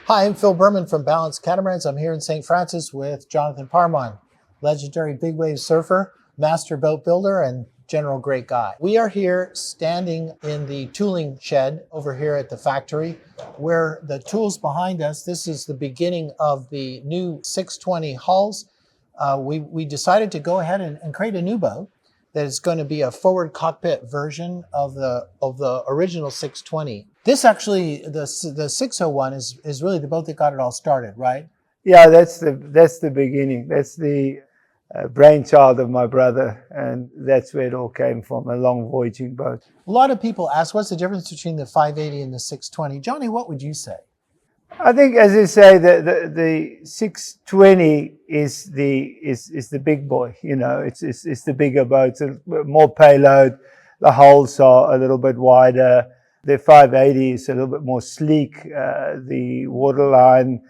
Hi, I'm Phil Berman from Balance Catamarans. I'm here in St. Francis with Jonathan Parmon, legendary big wave surfer, master boat builder, and general great guy. We are here standing in the tooling shed over here at the factory where the tools behind us, this is the beginning of the new 620 hulls. We decided to go ahead and create a new boat that is going to be a forward cockpit version of the original 620. This actually, the 601 is really the boat that got it all started, right? Yeah, that's the beginning. That's the brainchild of my brother, and that's where it all came from, a long voyaging boat. A lot of people ask, what's the difference between the 580 and the 620? Johnny, what would you say? I think, as you say, the 620 is the big boy. You know, it's the bigger boat, it's more payload. The hulls are a little bit wider. The 580 is a little bit more sleek. The waterline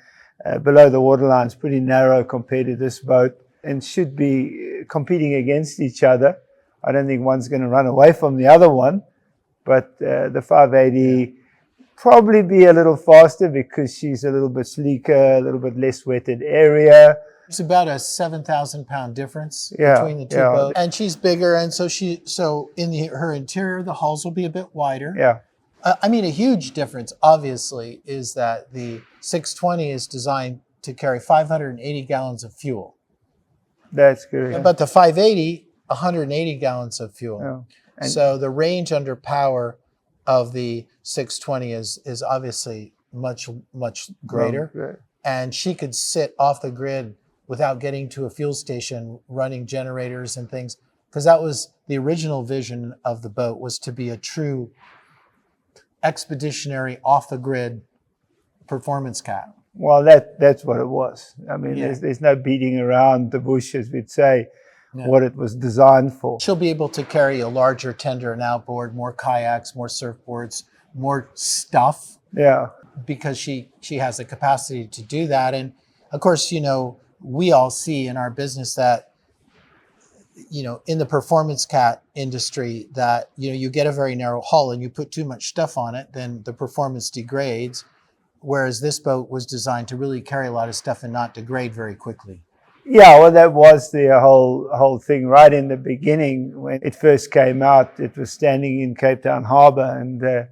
below the waterline is pretty narrow compared to this boat, and should be competing against each other. I don't think one's going to run away from the other one, but the 580 probably be a little faster because she's a little bit sleeker, a little bit less wetted area. It's about a 7,000 pound difference between the two boats, and she's bigger, and so in her interior, the hulls will be a bit wider. Yeah. I mean, a huge difference, obviously, is that the 620 is designed to carry 580 gallons of fuel. That's good. But the 580, 180 gallons of fuel. Yeah. So the range under power of the 620 is obviously much greater. And she could sit off the grid without getting to a fuel station, running generators and things, because that was the original vision of the boat, was to be a true expeditionary off the grid performance cat. Well, that's what it was. I mean, there's no beating around the bush, as we'd say, what it was designed for. She'll be able to carry a larger tender and outboard, more kayaks, more surfboards, more stuff. Yeah. Because she has the capacity to do that. And of course, you know, we all see in our business that, you know, in the performance cat industry, that, you know, you get a very narrow hull and you put too much stuff on it, then the performance degrades. Whereas this boat was designed to really carry a lot of stuff and not degrade very quickly. Yeah, well, that was the whole thing right in the beginning. When it first came out, it was standing in Cape Town Harbour, and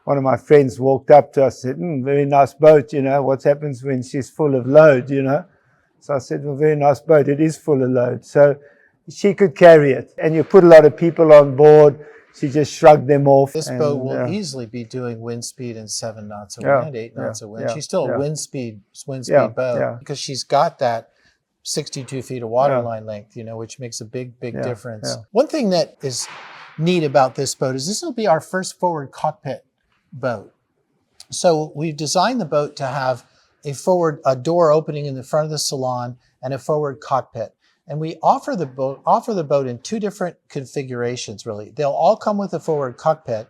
one of my friends walked up to us and said, very nice boat, you know, what happens when she's full of load, you know? So I said, well, very nice boat, it is full of load. So she could carry it, and you put a lot of people on board, she just shrugged them off. This boat will easily be doing wind speed in 7 knots of wind, 8 knots of wind. She's still a wind speed boat because she's got that 62 feet of waterline length, you know, which makes a big difference. One thing that is neat about this boat is this will be our first forward cockpit boat. So we've designed the boat to have a door opening in the front of the salon and a forward cockpit. And we offer the boat in two different configurations, really. They'll all come with a forward cockpit,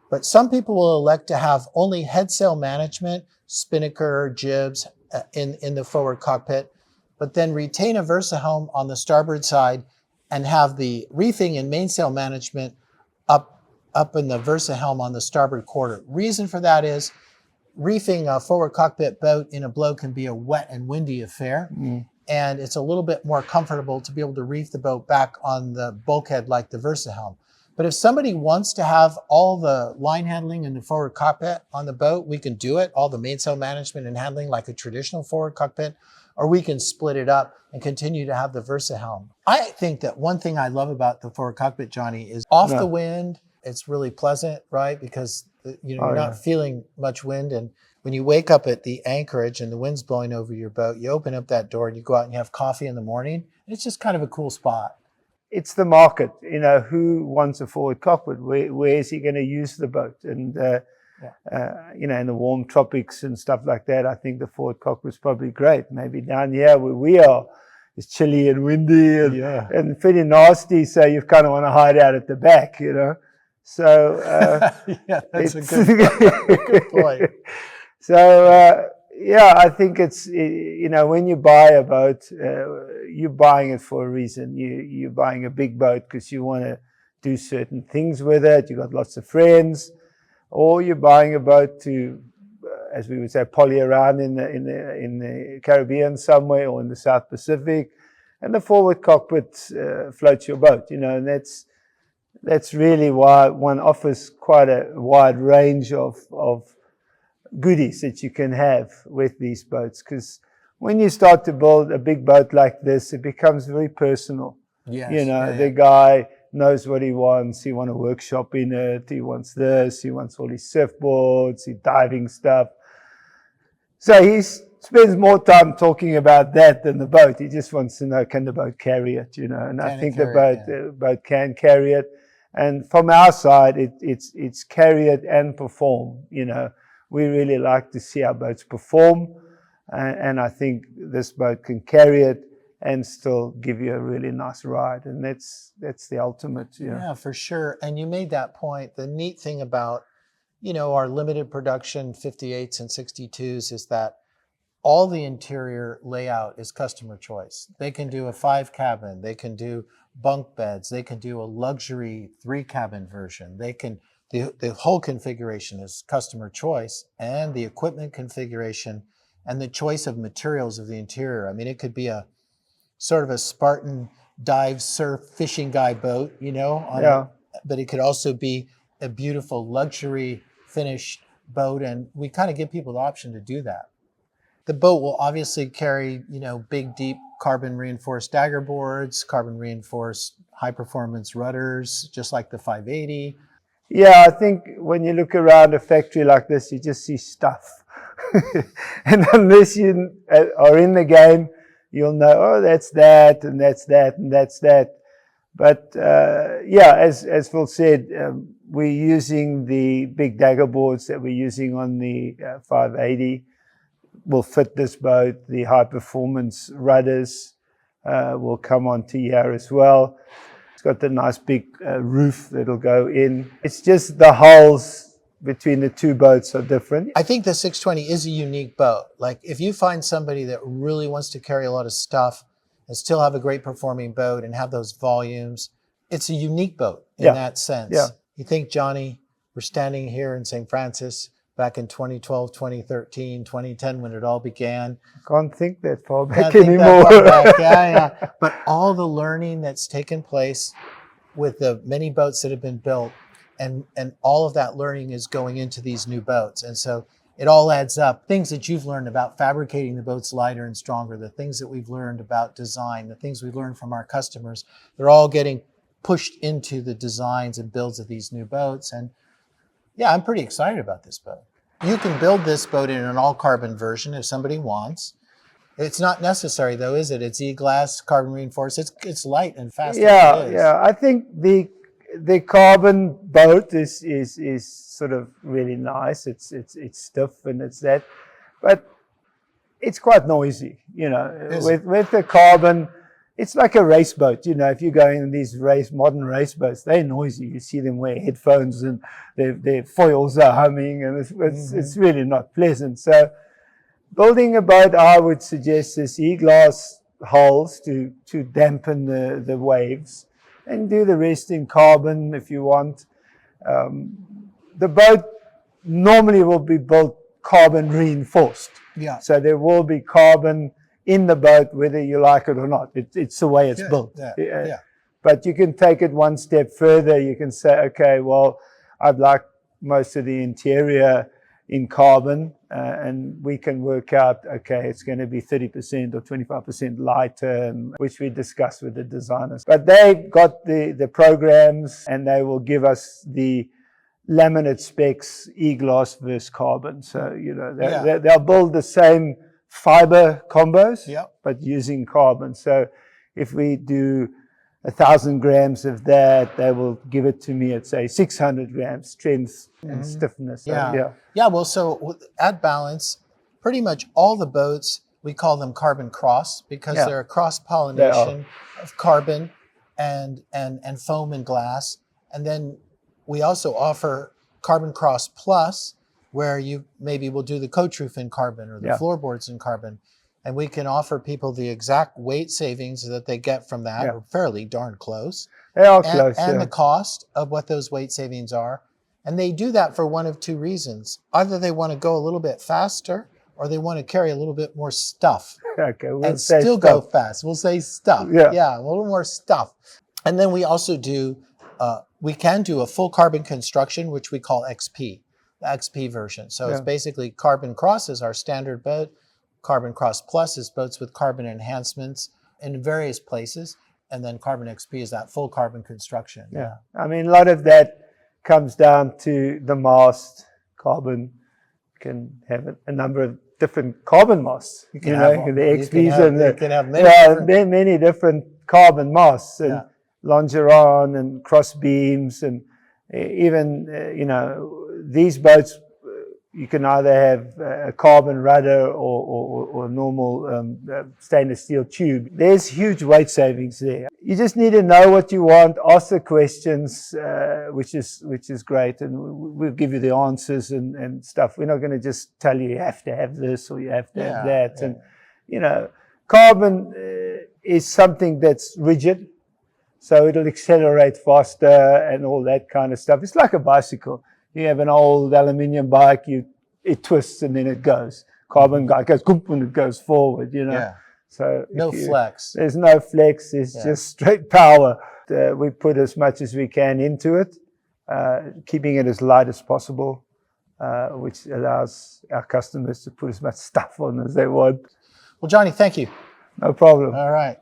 but some people will elect to have only headsail management, spinnaker, jibs in the forward cockpit, but then retain a VersaHelm on the starboard side and have the reefing and mainsail management up in the VersaHelm on the starboard quarter. Reason for that is reefing a forward cockpit boat in a blow can be a wet and windy affair. And it's a little bit more comfortable to be able to reef the boat back on the bulkhead like the VersaHelm. But if somebody wants to have all the line handling in the forward cockpit on the boat, we can do it, all the mainsail management and handling like a traditional forward cockpit, or we can split it up and continue to have the VersaHelm. I think that one thing I love about the forward cockpit, Johnny, is off the wind. It's really pleasant, right? Because you're not feeling much wind. And when you wake up at the anchorage and the wind's blowing over your boat, you open up that door and you go out and you have coffee in the morning. It's just kind of a cool spot. It's the market, you know, who wants a forward cockpit? Where is he going to use the boat? And, you know, in the warm tropics and stuff like that, I think the forward cockpit is probably great. Maybe down here where we are, it's chilly and windy and pretty nasty, so you kind of want to hide out at the back, you know. So, that's a good point. So, I think it's, you know, when you buy a boat, you're buying it for a reason. You're buying a big boat because you want to do certain things with it. You've got lots of friends. Or you're buying a boat to as we would say, poly around in the Caribbean somewhere or in the South Pacific, and the forward cockpit floats your boat. And that's really why one offers quite a wide range of goodies that you can have with these boats, because when you start to build a big boat like this, it becomes very personal. Yes. The guy knows what he wants. He wants a workshop in it. He wants this. He wants all his surfboards, his diving stuff. So he spends more time talking about that than the boat. He just wants to know, can the boat carry it? And I think the boat can carry it. And from our side, it's carry it and perform. We really like to see our boats perform. And I think this boat can carry it and still give you a really nice ride. And that's the ultimate. Yeah, for sure. And you made that point. The neat thing about, our limited production 58s and 62s is that all the interior layout is customer choice. They can do a 5-cabin. They can do bunk beds. They can do a luxury 3-cabin version. The whole configuration is customer choice, and the equipment configuration and the choice of materials of the interior. I mean, it could be a sort of a Spartan dive, surf, fishing guy boat, but it could also be a beautiful luxury finished boat. And we kind of give people the option to do that. The boat will obviously carry, big, deep carbon reinforced dagger boards, carbon reinforced high performance rudders, just like the 580. Yeah, I think when you look around a factory like this, you just see stuff. And unless you are in the game, you'll know, oh, that's that, and that's that, and that's that. But as Phil said, we're using the big dagger boards that we're using on the 580. Will fit this boat. The high performance rudders will come onto here as well. It's got the nice big roof that'll go in. It's just the hulls between the two boats are different. I think the 620 is a unique boat. Like, if you find somebody that really wants to carry a lot of stuff and still have a great performing boat and have those volumes, it's a unique boat in that sense. Yeah. You think, Johnny, we're standing here in St. Francis back in 2012, 2013, 2010, when it all began. I can't think that far back anymore. Yeah. But all the learning that's taken place with the many boats that have been built, and all of that learning is going into these new boats. And so it all adds up. Things that you've learned about fabricating the boats lighter and stronger, the things that we've learned about design, the things we've learned from our customers, they're all getting pushed into the designs and builds of these new boats. And yeah, I'm pretty excited about this boat. You can build this boat in an all-carbon version if somebody wants. It's not necessary, though, is it? It's E-glass, carbon reinforced. It's light and fast. Yeah. I think the carbon boat is sort of really nice. It's stiff and it's that, but it's quite noisy. With the carbon. It's like a race boat, if you go in these modern race boats, they're noisy. You see them wear headphones and their foils are humming, and it's really not pleasant. So building a boat, I would suggest this E-glass hulls to dampen the waves, and do the rest in carbon if you want. The boat normally will be built carbon reinforced. Yeah. So there will be carbon in the boat, whether you like it or not. It's the way it's built. Yeah. But you can take it one step further. You can say, okay, well, I'd like most of the interior in carbon, and we can work out, okay, it's going to be 30% or 25% lighter, which we discuss with the designers. But they've got the programs, and they will give us the laminate specs, E-glass versus carbon. So, they'll build the same fiber combos, but using carbon. So if we do 1,000 grams of that, they will give it to me at, say, 600 grams strength and stiffness. Well, so at Balance, pretty much all the boats, we call them carbon cross, because they're a cross-pollination of carbon and foam and glass. And then we also offer Carbon Cross Plus, where you maybe will do the coach roof in carbon or the floorboards in carbon. And we can offer people the exact weight savings that they get from that, or fairly darn close. They are close, and the cost of what those weight savings are. And they do that for one of two reasons. Either they want to go a little bit faster, or they want to carry a little bit more stuff. Okay, we'll and say still stuff. go fast. We'll say stuff. Yeah, a little more stuff. And then we also do, we can do a full carbon construction, which we call XP, the XP version. So it's basically Carbon Cross is our standard boat. Carbon Cross Plus is boats with carbon enhancements in various places. And then Carbon XP is that full carbon construction. Yeah. I mean, a lot of that comes down to the mast. Carbon can have a number of different carbon masts. You know, the XPs and you can have many different carbon masts, and longeron and cross beams, and even you know, these boats you can either have a carbon rudder or normal stainless steel tube. There's huge weight savings there. You just need to know what you want, ask the questions, which is great, and we'll give you the answers and stuff. We're not going to just tell you have to have this or you have to have that. And you know, carbon is something that's rigid, so it'll accelerate faster and all that kind of stuff. It's like a bicycle. You have an old aluminium bike, it twists and then it goes. Carbon guy goes goop and it goes forward, you know. Yeah. So no flex. There's no flex, it's just straight power. We put as much as we can into it, keeping it as light as possible, which allows our customers to put as much stuff on as they want. Well, Johnny, thank you. No problem. All right.